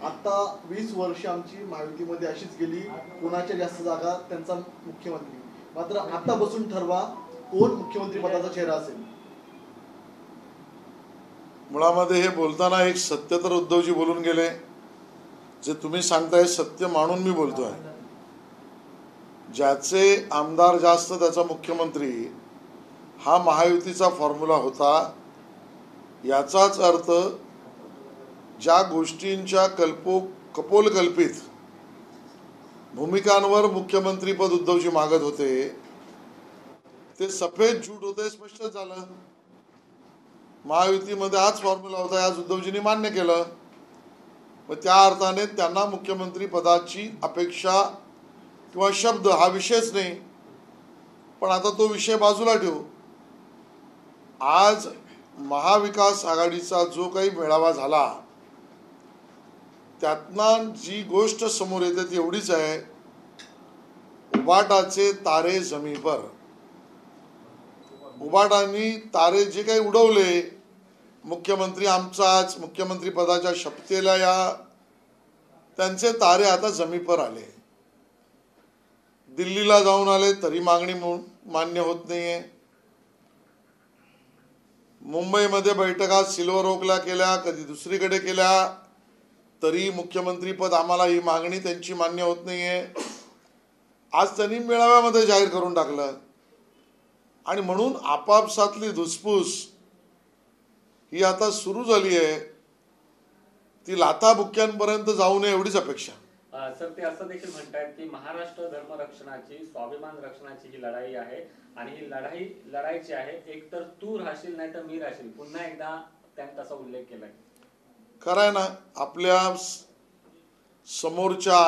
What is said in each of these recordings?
आता 20 वर्ष आमची महायुतीमध्ये अशीच गेली, कोणाच्या जास्त जागा त्यांचा मुख्यमंत्री. मात्र आता बसून ठरवा कोण मुख्यमंत्री पदाचा चेहरा असेल. मुळामध्ये हे बोलताना एक सत्य तर उद्धवजी बोलून गेले. जे तुम्ही सांगताय सत्य मानून मी बोलतोय. ज्याचे आमदार जास्त त्याचा मुख्यमंत्री हा महायुतीचा फॉर्म्युला होता. याचाच अर्थ ज्या गोष्टींच्या कपोलकल्पित भूमिकांवर मुख्यमंत्रीपद उद्धवजी मागत होते ते सफेद झूट होते, स्पष्ट झालं. महायुतीमध्ये हाच फॉर्म्युला होता, आज उद्धवजींनी मान्य केलं. मग त्या अर्थाने त्यांना मुख्यमंत्री पदाची अपेक्षा किंवा शब्द हा विषयच नाही. पण आता तो विषय बाजूला ठेवू. आज महाविकास आघाडीचा जो काही मेळावा झाला त्यातनं जी गोष्ट समोर येते ती एवढीच आहे, उबाटाचे तारे जमी पर. उबाटांनी तारे जे काही उडवले, मुख्यमंत्री आमचाच, मुख्यमंत्री पदाच्या शपथेला या त्यांचे तारे आता जमी पर आले. दिल्लीला जाऊन आले तरी मागणी मान्य होत नाहीये. मुंबईमध्ये बैठका सिल्वर ओकला केल्या, कधी दुसरीकडे केल्या, तरी मुख्यमंत्री पद आम्हाला ही मागणी त्यांची मान्य होत नाहीये. आज त्यांनी मेळाव्यामध्ये जाहीर करून टाकलं. आणि म्हणून आपापसातली धुसफूस ही आता सुरू झाली आहे. ती लाथाबुक्क्यांपर्यंत जाऊ नये एवढीच अपेक्षा. सर, ते असं देखील म्हणतात की महाराष्ट्र धर्मरक्षणाची, स्वाभिमान रक्षणाची ही लढाई आहे आणि ही लढाई लढायची आहे. एक तर तू राहशील नाही तर मी राहशील. पुन्हा एकदा त्यांनी तसा उल्लेख केलाय. खरं आहे ना. आपल्या समोरच्या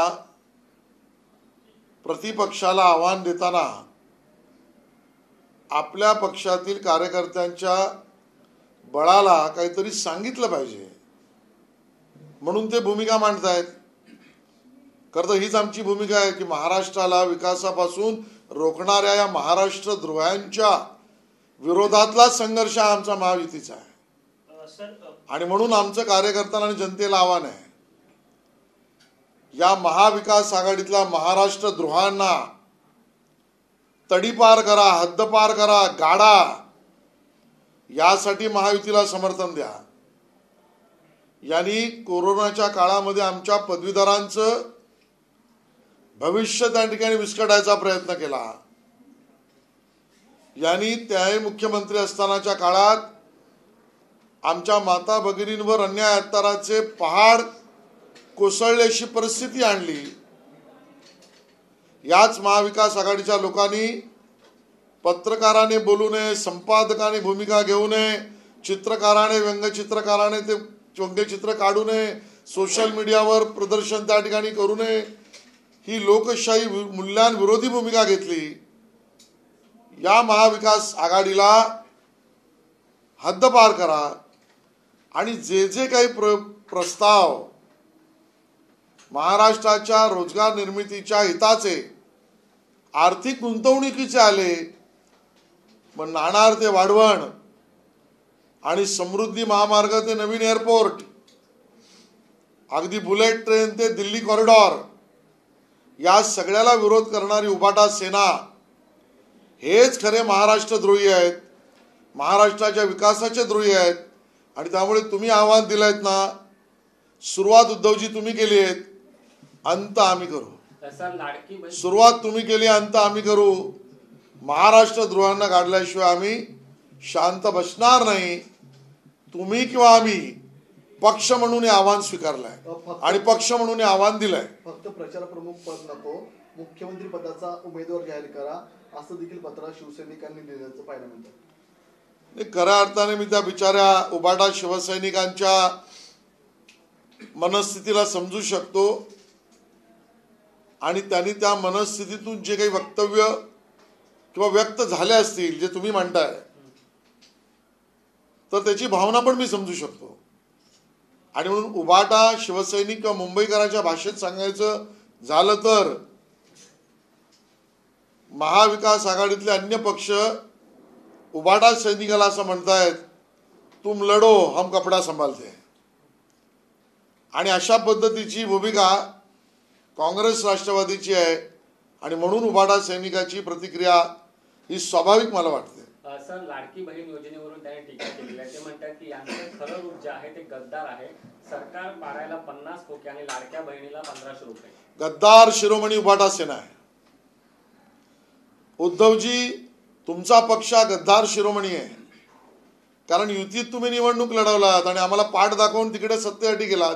प्रतिपक्षाला आव्हान देताना आपल्या पक्षातील कार्यकर्त्यांच्या बळाला काहीतरी सांगितलं पाहिजे, म्हणून ते भूमिका मांडतायत. खरं तर हीच आमची भूमिका आहे की महाराष्ट्राला विकासापासून रोखणाऱ्या या महाराष्ट्र द्रोह्यांच्या विरोधातला संघर्ष हा आमचा महायुतीचा आहे. आणि म्हणून आमचं कार्यकर्त्यांना आणि जनतेला आव्हान आहे, या महाविकास आघाडीतल्या महाराष्ट्र द्रोहांना तडीपार करा, हद्दपार करा, गाडा. यासाठी महायुतीला समर्थन द्या. यांनी कोरोनाच्या काळामध्ये आमच्या पदवीधरांचं भविष्य त्या ठिकाणी विस्कटायचा प्रयत्न केला. यांनी त्याही मुख्यमंत्री असतानाच्या काळात आमच्या माता भगिनींवर अन्याय अत्याचाराचे पहाड कोसळल्याची परिस्थिती आणली. याच महाविकास आघाडीच्या लोकांनी पत्रकाराने बोलू नये, संपादकाने भूमिका घेऊ नये, चित्रकाराने, व्यंगचित्रकाराने ते व्यंगचित्र काढू नये, सोशल मीडियावर प्रदर्शन त्या ठिकाणी करू नये, ही लोकशाही मूल्यांविरोधी भूमिका घेतली. या महाविकास आघाडीला हद्दपार करा आणि जे जे काही प्रस्ताव महाराष्ट्राच्या रोजगार निर्मितीच्या हिताचे, आर्थिक गुंतवणुकीचे आले, मग नाणार ते वाढवण आणि समृद्धी महामार्ग ते नवीन एअरपोर्ट, अगदी बुलेट ट्रेन ते दिल्ली कॉरिडॉर, या सगळ्याला विरोध करणारी उबाटा सेना हेच खरे महाराष्ट्र द्रोही आहेत, महाराष्ट्राच्या विकासाचे द्रोही आहेत. आणि त्यामुळे तुम्ही आव्हान दिलंयत ना, सुरुवात उद्धवजी तुम्ही केली आहे, अंत आम्ही करू. सुरुवात तुम्ही केली, अंत आम्ही करू. महाराष्ट्र द्रोहांना काढल्याशिवाय आम्ही शांत बसणार नाही. तुम्ही किंवा आम्ही पक्ष म्हणून हे आव्हान स्वीकारलंय आणि पक्ष म्हणून हे आव्हान दिलंय. फक्त प्रचार प्रमुख पद नको, मुख्यमंत्री पदाचा उमेदवार जाहीर करा, असं देखील पत्र शिवसैनिकांनी दिल्याचं पाहायला मिळतं. खऱ्या अर्थाने मी त्या बिचाऱ्या उबाटा शिवसैनिकांच्या मनस्थितीला समजू शकतो. आणि त्यांनी त्या मनस्थितीतून जे काही वक्तव्य किंवा व्यक्त झाले असतील, जे तुम्ही म्हणताय, तर त्याची भावना पण मी समजू शकतो. आणि म्हणून उबाटा शिवसैनिक किंवा मुंबईकरांच्या भाषेत सांगायचं झालं तर महाविकास आघाडीतले अन्य पक्ष उबाटा सैनिकाला असं म्हणतायत, तुम लढो हम कपडा संभालते. आणि अशा पद्धतीची भूमिका काँग्रेस राष्ट्रवादीची आहे आणि म्हणून उभाटा सैनिकाची प्रतिक्रिया ही स्वाभाविक मला वाटते. सर, लाडकी बहीण योजनेवरून त्याने टीका केलेली आहे. ते म्हणतात की यांचं खरं रूप जे आहे ते गद्दार आहे. सरकार पाडायला 50 खोके आणि लाडक्या बहिणीला 1500 रुपये. गद्दार शिरोमणी उभाटा सेना आहे. उद्धवजी, तुमचा पक्ष गद्दार शिरोमणी आहे. कारण युतीत तुम्ही निवडणूक लढवलात आणि आम्हाला पाठ दाखवून तिकडे सत्तेसाठी गेलात.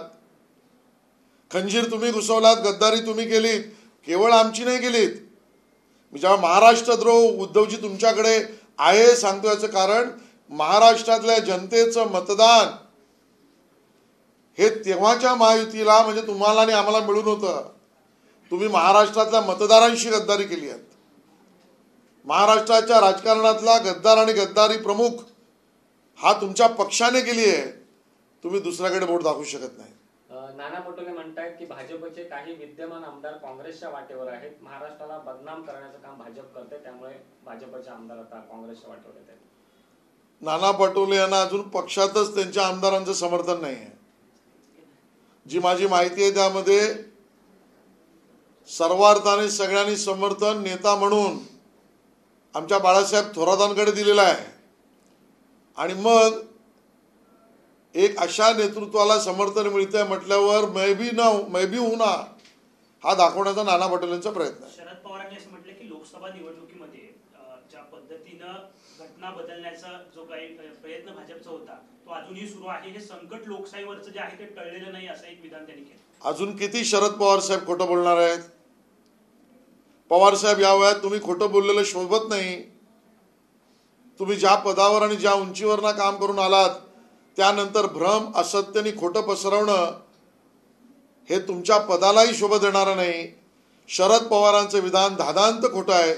खंजीर तुम्ही घुसवलात, गद्दारी तुम्ही केलीत, केवळ आमची नाही केलीत. जेव्हा महाराष्ट्रद्रोह उद्धवजी तुमच्याकडे आहे सांगतो, याचं कारण महाराष्ट्रातल्या जनतेचं मतदान हे तेव्हाच्या महायुतीला म्हणजे तुम्हाला आणि आम्हाला मिळून होतं. तुम्ही महाराष्ट्रातल्या मतदारांशी गद्दारी केली आहे. महाराष्ट्राच्या राजकारणातला गद्दार आणि गद्दारी प्रमुख हा तुमच्या पक्षाने केली आहे. तुम्ही दुसऱ्याकडे बोट दाखवू शकत नाही. नाना पटोले म्हणतात की भाजपचे काही विद्यमान आमदार काँग्रेसच्या वाटेवर आहेत. महाराष्ट्राला बदनाम करण्याचं काम भाजप करते, त्यामुळे भाजपचे आमदार आता काँग्रेसच्या वाटेवर आहेत. नाना पटोले यांना अजून पक्षातच त्यांच्या आमदारांचं समर्थन नाही आहे. जी माझी माहिती आहे त्यामध्ये सर्वार्थाने सगळ्यांनी समर्थन नेता म्हणून आमच्या बाळासाहेब थोरातांकडे दिलेला आहे. आणि मग एक अशा नेतृत्वाला समर्थन मिळतंय म्हटल्यावर मै बी होना हा दाखवण्याचा नाना पटोलेंचा प्रयत्न आहे. शरद पवारांनी असं म्हटलं की लोकसभा निवडणुकीमध्ये ज्या पद्धतीनं घटना बदलण्याचा जो काही प्रयत्न भाजपचा होता तो अजूनही सुरू आहे. हे संकट लोकशाहीवरचं जे आहे ते टळलेलं नाही, असं एक विधान त्यांनी केलं. अजून किती शरद पवार साहेब खोटं बोलणार आहेत? पवार साहेब, या वयात तुम्ही खोटं बोललेलं शोभत नाही. तुम्ही ज्या पदावर आणि ज्या उंचीवर काम करून आलात त्यानंतर भ्रम, असत्य आणि खोटं पसरवणं हे तुमच्या पदालाही शोभा देणारं नाही. शरद पवारांचं विधान धादांत खोटं आहे.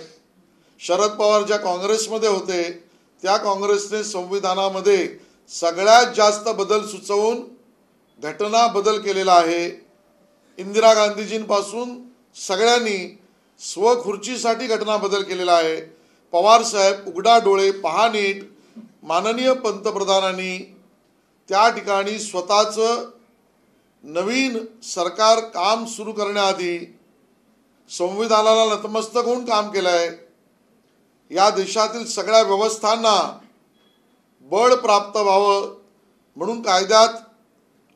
शरद पवार ज्या काँग्रेसमध्ये होते त्या काँग्रेसने संविधानामध्ये सगळ्यात जास्त बदल सुचवून घटना बदल केलेला आहे. इंदिरा गांधीजींपासून सगळ्यांनी स्वखुर्चीसाठी घटना बदल केलेला आहे. पवार साहेब, उघडा डोळे पहा नीट. माननीय पंतप्रधानांनी त्या ठिकाणी स्वतःचं नवीन सरकार काम सुरू करण्याआधी संविधानाला नतमस्तक होऊन काम केलं आहे. या देशातील सगळ्या व्यवस्थांना बळ प्राप्त व्हावं म्हणून कायद्यात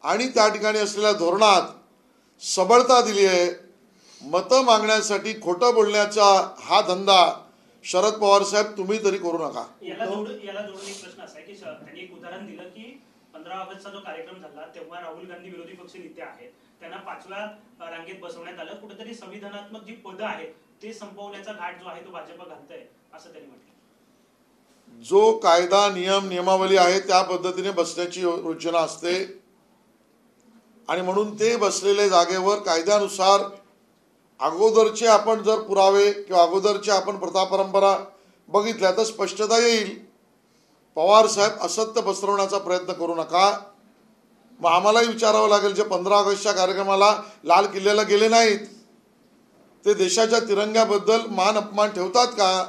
आणि त्या ठिकाणी असलेल्या धोरणात सबळता दिली आहे. मतं मागण्यासाठी खोटं बोलण्याचा हा धंदा शरद पवार साहेब तुम्ही तरी करू नका. याला जोडून एक प्रश्न असा आहे की त्यांनी एक उदाहरण दिलं की 15 ऑगस्टचा जो कार्यक्रम झाला तेव्हा राहुल गांधी विरोधी पक्ष नेते आहेत, त्यांना 5व्या रांगेत बसवण्यात आलं. कुठेतरी संविधानात्मक जी पदं आहेत ते संपवण्याचा घाट जो आहे तो भाजप घालतंय असं त्यांनी म्हटलं. जो कायदा नियमावली आहे त्या पद्धतीने बसण्याची योजना असते आणि म्हणून ते बसलेल्या जागेवर कायद्यानुसार अगोदरचे आपण जर पुरावे किंवा अगोदरचे आपण प्रथा परंपरा बघितल्या तर स्पष्टता येईल. पवार साहेब, असत्य पसरवण्याचा प्रयत्न करू नका. मग आम्हालाही विचारावं लागेल, जे 15 ऑगस्टच्या कार्यक्रमाला लाल किल्ल्याला गेले नाहीत ते देशाच्या तिरंग्याबद्दल मान अपमान ठेवतात का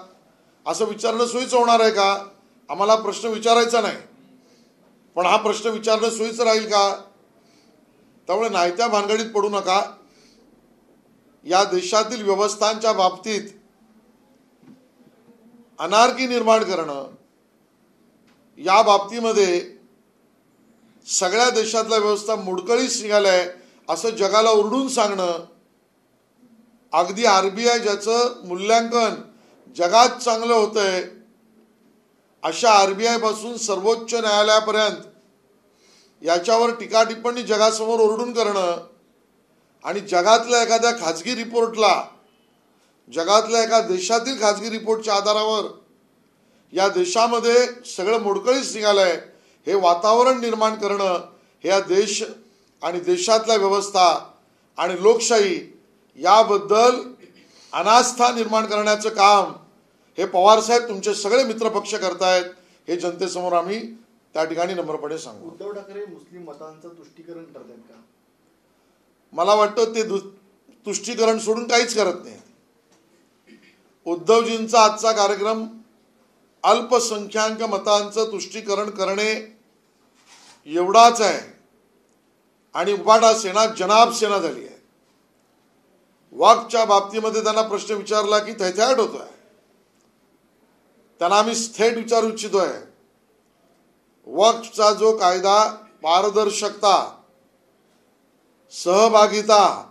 असं विचारणं सोयीचं होणार आहे का? आम्हाला प्रश्न विचारायचा नाही, पण हा प्रश्न विचारणं सोयीचं राहील का? त्यामुळे नाहीत्या भानगडीत पडू नका. या देशातील व्यवस्थांच्या बाबतीत अनार्की निर्माण करणं, या बाबतीमध्ये सगळ्या देशातल्या व्यवस्था मोडकळीस निघाल्याय असं जगाला ओरडून सांगणं, अगदी RBI ज्याचं मूल्यांकन जगात चांगलं होतंय अशा RBI पासून सर्वोच्च न्यायालयापर्यंत याच्यावर टीका टिप्पणी जगासमोर ओरडून करणं आणि जगातल्या एखाद्या खाजगी रिपोर्टला, जगातल्या एका देशातील खाजगी रिपोर्टच्या आधारावर या देशामध्ये सगळं मोडकळीस निघालंय हे वातावरण निर्माण करणं, हे या देश आणि देशातल्या व्यवस्था आणि लोकशाही याबद्दल अनास्था निर्माण करण्याचं काम हे पवार साहेब तुमचे सगळे मित्रपक्ष करतायत. हे जनतेसमोर आम्ही त्या ठिकाणी नम्रपणे सांगू. उद्धव ठाकरे मुस्लिम मतांचं तुष्टीकरण करतात का? मला वाटतं ते तुष्टीकरण सोडून काहीच करत नाही. उद्धवजींचा आजचा कार्यक्रम अल्पसंख्याक मतांचं तुष्टीकरण करणे एवढाच आहे. आणि उबाटा सेना जनाब सेना झाली आहे. वक्फच्या बाबतीमध्ये त्यांना प्रश्न विचारला की थैथयाट होतोय. त्यांना आम्ही थेट विचारू इच्छितोय, वक्फचा जो कायदा पारदर्शकता, सहभागिता,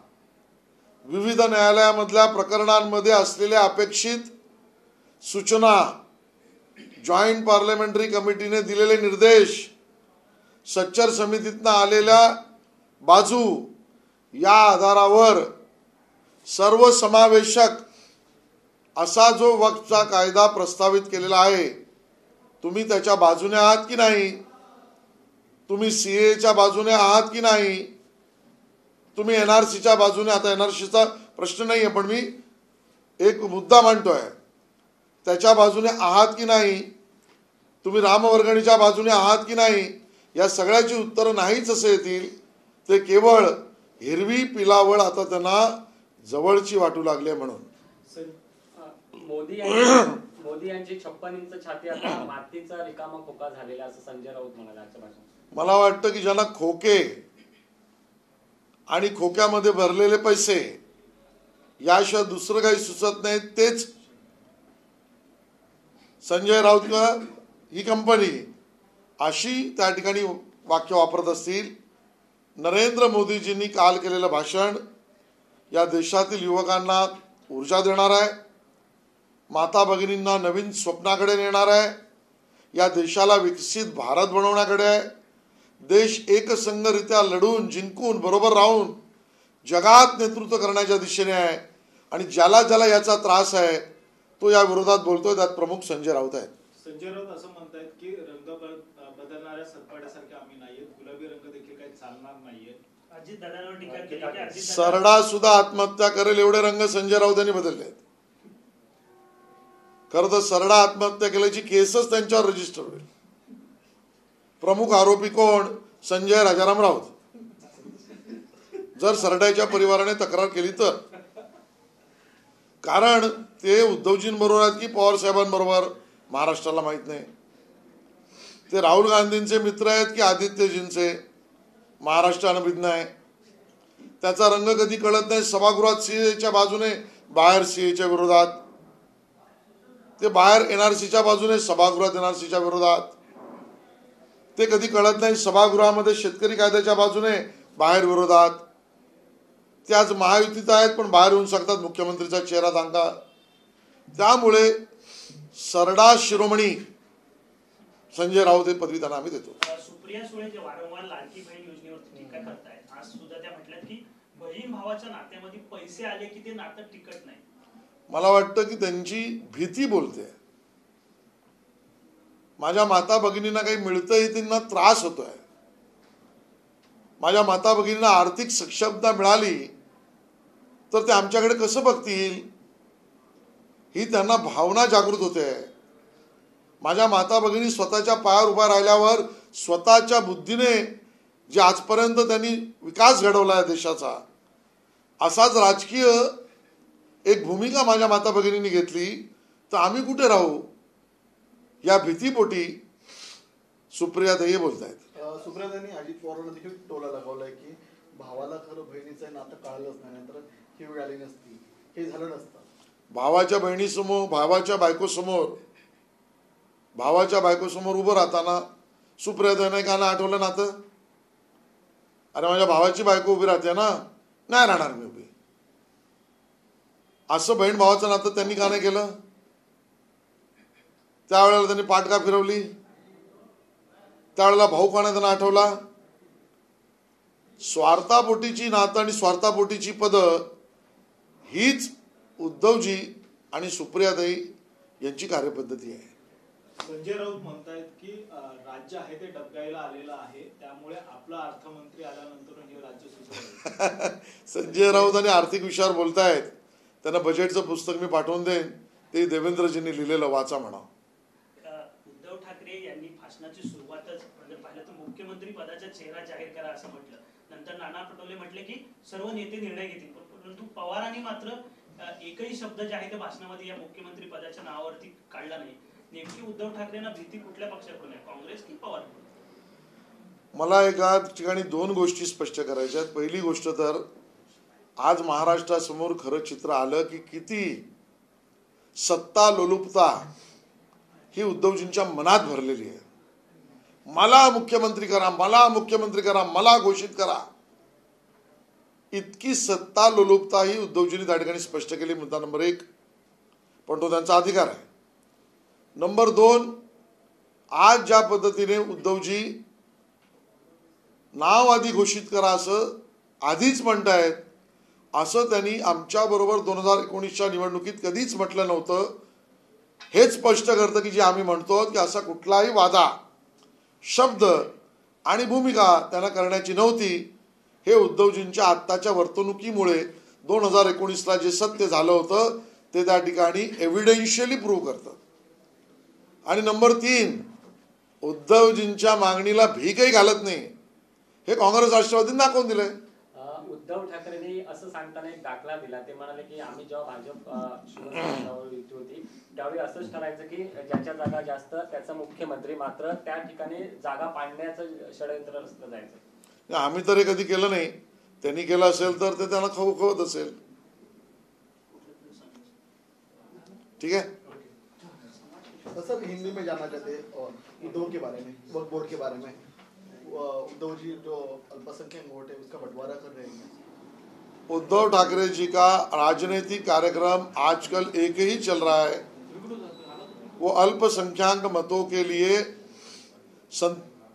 विविध न्यायालयामधल्या प्रकरणांमध्ये असलेल्या अपेक्षित सूचना, जॉईंट पार्लमेंटरी कमिटीने दिलेले निर्देश, सच्चर समितीतनं आलेल्या बाजू, या आधारावर सर्वसमावेशक असा जो वक्फचा कायदा प्रस्तावित केलेला आहे, तुम्ही त्याच्या बाजूने आहात की नाही? तुम्ही सीएच्या बाजूने आहात की नाही? तुम्ही एनआरसीच्या बाजूने, आता एनआरसीचा प्रश्न नाही आहे पण मी एक मुद्दा मांडतोय, त्याच्या बाजूने आहात की नाही? तुम्ही रामवर्गणीच्या बाजूने आहात की नाही? या सगळ्याची उत्तरं नाहीच असे येतील. ते केवळ हिरवी पिलावळ आता त्यांना जवळची वाटू लागले म्हणून. मोदी यांची 56 इंच छाती आता मातीचा रिकामा खोका झालेला असं संजय राऊत म्हणाले आजच्या भाषणात. मला वाटतं की ज्यांना खोके आणि खोक्यामध्ये भरलेले पैसे याशिवाय दुसरं काही सुचत नाही, तेच संजय राऊत किंवा ही कंपनी अशी त्या ठिकाणी वाक्य वापरत असतील. नरेंद्र मोदीजींनी काल केलेलं भाषण या देशातील युवकांना ऊर्जा देणार आहे, माता भगिनींना नवीन स्वप्नाकडे नेणार आहे, या देशाला विकसित भारत बनवण्याकडे आहे. देश एकसंघरित्या लढून जिंकून बरोबर राहून जगात नेतृत्व करण्याच्या दिशेने आहे. आणि ज्याला ज्याला याचा त्रास आहे तो या विरोधात बोलतोय, त्यात प्रमुख संजय राऊत आहेत. संजय राऊत असं म्हणतायत की रंग बदलणाऱ्या सतपाड्यासारखे आम्ही नाहीयेत, गुलाबी रंग देखील काही चालणार नाहीये. अजित दादांवर टीका केली की अजित सरडा सुद्धा आत्महत्या करेल एवढे रंग संजय राऊत यांनी बदलले आहेत. खरं तर सरडा आत्महत्या केल्याची केसच त्यांच्यावर रजिस्टर होईल. प्रमुख आरोपी कोण? संजय राजाराम राऊत. जर सरड्याच्या परिवाराने तक्रार केली तर, कारण ते उद्धवजींबरोबर आहेत की पवार साहेबांबरोबर महाराष्ट्राला माहित नाही. ते राहुल गांधींचे मित्र आहेत की आदित्यजींचे, महाराष्ट्र अनभिज्ञ आहे. त्याचा रंग कधी कळत नाही. सभागृहात सीएच्या बाजूने, बाहेर सीएच्या विरोधात. ते बाहेर एनआरसीच्या बाजूने, सभागृहात एनआरसीच्या विरोधात. ते कधी कळत नाही. सभागृहामध्ये शेतकरी कायद्याच्या बाजूने, बाहेर विरोधात. ते आज महायुतीत आहेत पण बाहेर येऊन सांगतात मुख्यमंत्रीचा चेहरा दांगा. त्यामुळे सरडा शिरोमणी संजय राऊत हे पदवी त्यांना आम्ही देतो. सुप्रिया सुळे जे वारंवार लाडकी बहीण योजनेवरती टीका करतायत, आज सुद्धा त्या म्हटल्यात की बहीण भावाच्या नात्यामध्ये पैसे आले की ते नातं टिकत नाही. मला वाटतं की त्यांची भीती बोलते. माझ्या माता भगिनींना काही मिळतंय, त्यांना त्रास होतोय. माझ्या माता भगिनींना आर्थिक सक्षमता मिळाली तर ते आमच्याकडे कसं बघतील, ही त्यांना भावना जागृत होते. माझ्या माता भगिनी स्वतःच्या पायावर उभा राहिल्यावर स्वतःच्या बुद्धीने जे आजपर्यंत त्यांनी विकास घडवला आहे देशाचा, असाच राजकीय एक भूमिका माझ्या माता भगिनींनी घेतली तर आम्ही कुठे राहू, या भीतीपोटी सुप्रियाताई बोलतायत. सुप्रियाताईंनी अजित पवारांना देखील टोला लगावलाय की भावाला खरं बहिणीचं नातं कळलंच नाही, नंतर ही वेळ आली नसती, हे झालं नसतं. भावाच्या बहिणीसमोर, भावाच्या बायकोसमोर उभं राहताना सुप्रियाताईंनी का ना आठवलं नातं? अरे माझ्या भावाची बायको उभी राहते ना, नाही राहणार मी उभी, असं बहीण भावाचं नातं त्यांनी का नाही केलं? त्यावेळेला त्यांनी पाठ का फिरवली? त्यावेळेला भाऊ कोणा त्यांना आठवला? स्वार्थापोटीची नातं आणि स्वार्थापोटीची पदं हीच उद्धवजी आणि सुप्रियाताई यांची कार्यपद्धती आहे. संजय राऊत म्हणतायत की राज्य आहे ते डबगायला आलेलं आहे, त्यामुळे आपला अर्थमंत्री आल्यानंतर हे राज्य सुधारेल. संजय राऊत आणि आर्थिक विषयावर बोलतायत. त्यांना बजेटचं पुस्तक मी पाठवून देईन, ते देवेंद्रजींनी लिहिलेलं, वाचा म्हणा. उद्धव ठाकरे यांनी भाषणाची सुरुवातच पाहिलं तर मुख्यमंत्री पदाचा चेहरा जाहीर करा असं म्हटलं. नंतर नाना पटोले म्हटले की सर्व नेते निर्णय घेतील, परंतु पवारांनी मात्र एकही शब्द जे आहे ते भाषणामध्ये या मुख्यमंत्री पदाच्या नावावरती काढला नाही. नेमकी उद्धव ठाकरेंना भीती कुठल्या पक्षाकडून आहे, काँग्रेस की पवार? मला एका ठिकाणी 2 गोष्टी स्पष्ट करायच्या आहेत. पहिली गोष्ट तर आज महाराष्ट्रासमोर खरं चित्र आलं की किती सत्ता लोलुपता ही उद्धवजींच्या मनात भरलेली आहे. मला मुख्यमंत्री करा, मला मुख्यमंत्री करा, मला घोषित करा, इतकी सत्ता लोलुपता ही उद्धवजींनी त्या ठिकाणी स्पष्ट केली. मुद्दा नंबर 1, पण तो त्यांचा अधिकार आहे. नंबर 2, आज ज्या पद्धतीने उद्धवजी नाव आधी घोषित करा असं आधीच म्हणतायत, असं त्यांनी आमच्या बरोबर 2019च्या निवडणुकीत कधीच म्हटलं नव्हतं. हेच स्पष्ट करतं की जे आम्ही म्हणतो की असा कुठलाही वादा, शब्द आणि भूमिका त्यांना करण्याची नव्हती. हे उद्धवजींच्या आत्ताच्या वर्तणुकीमुळे 2019ला जे सत्य झालं होतं ते त्या ठिकाणी एव्हिडेन्शियली प्रूव्ह करतं. आणि नंबर 3, उद्धवजींच्या मागणीला भीकही घालत नाही हे काँग्रेस राष्ट्रवादींनी दाखवून दिलंय. उद्धव ठाकरेंनी असं सांगताना एक दाखला दिला. ते म्हणाले की आम्ही जेव्हा भाजप शिवसेनेवर युती होती त्यावेळी असंच ठरायचं की ज्याच्या जागा जास्त त्याचा मुख्यमंत्री, मात्र त्या ठिकाणी जागा पाडण्याचं षडयंत्र रचलं जायचं. आम्ही तर हे कधी केलं नाही. त्यांनी केलं असेल तर ते त्यांना खवत असेल. ठीक है. सर हिंदी में जानना चाहते उद्धव के बारे में, वक्फ बोर्ड के बारे में. उद्धव जी जो अल्पसंख्यक वोट है उसका बंटवारा कर रहे हैं. उद्धव ठाकरे जी का राजनीतिक कार्यक्रम आजकल एक ही चल रहा है, वो अल्पसंख्यक मतों के लिए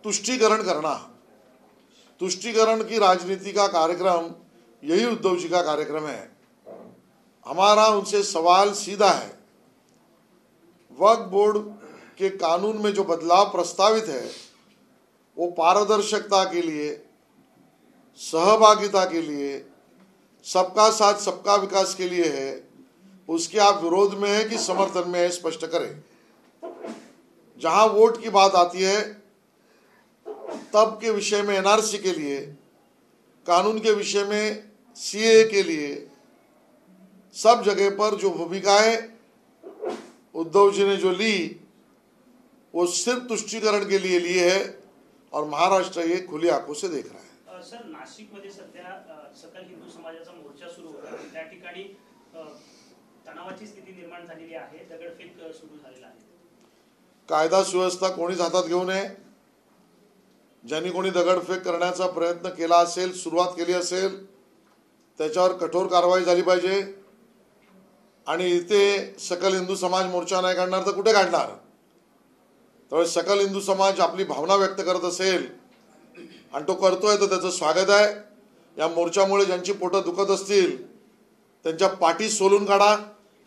तुष्टीकरण करना. तुष्टीकरण की राजनीति का कार्यक्रम यही उद्धव जी का कार्यक्रम है. हमारा उनसे सवाल सीधा है, वक्फ बोर्ड के कानून में जो बदलाव प्रस्तावित है वो पारदर्शिता के लिए, सहभागिता के लिए, सबका साथ सबका विकास के लिए है. उसके आप विरोध में है कि समर्थन में है, स्पष्ट करें. जहां वोट की बात आती है तब के विषय में एनआरसी के लिए, कानून के विषय में सीए के लिए, सब जगह पर जो भूमिकाएं उद्धव जी ने जो ली वो सिर्फ तुष्टीकरण के लिए ली है और महाराष्ट्र ये खुली आंखों से देख रहा है. सर नाशिकमध्ये सध्या सकल हिंदू समाजाचा मोर्चा सुरू होता. त्या ठिकाणी तणावाची स्थिती निर्माण झालेली आहे. दगडफेक सुरू झालेला आहे. कायदा सुव्यवस्था कोणीच हातात घेऊ नये. ज्यांनी कोणी दगडफेक करण्याचा प्रयत्न केला असेल, सुरुवात केली असेल, त्याच्यावर कठोर कारवाई झाली पाहिजे. आणि इथे सकल हिंदू समाज मोर्चा नाही काढणार तर कुठे काढणार. त्यामुळे सकल हिंदू समाज आपली भावना व्यक्त करत असेल आणि तो करतोय तर त्याचं स्वागत आहे. या मोर्चामुळे ज्यांची पोटं दुखत असतील त्यांच्या पाठी सोलून काढा,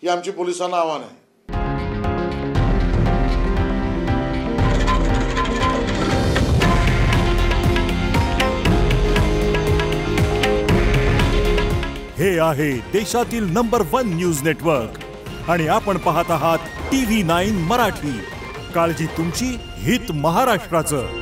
ही आमची पोलिसांना आव्हान आहे. हे आहे देशातील नंबर 1 न्यूज नेटवर्क आणि आपण पाहत आहात TV9 मराठी. काळजी तुमची, हित महाराष्ट्राचं.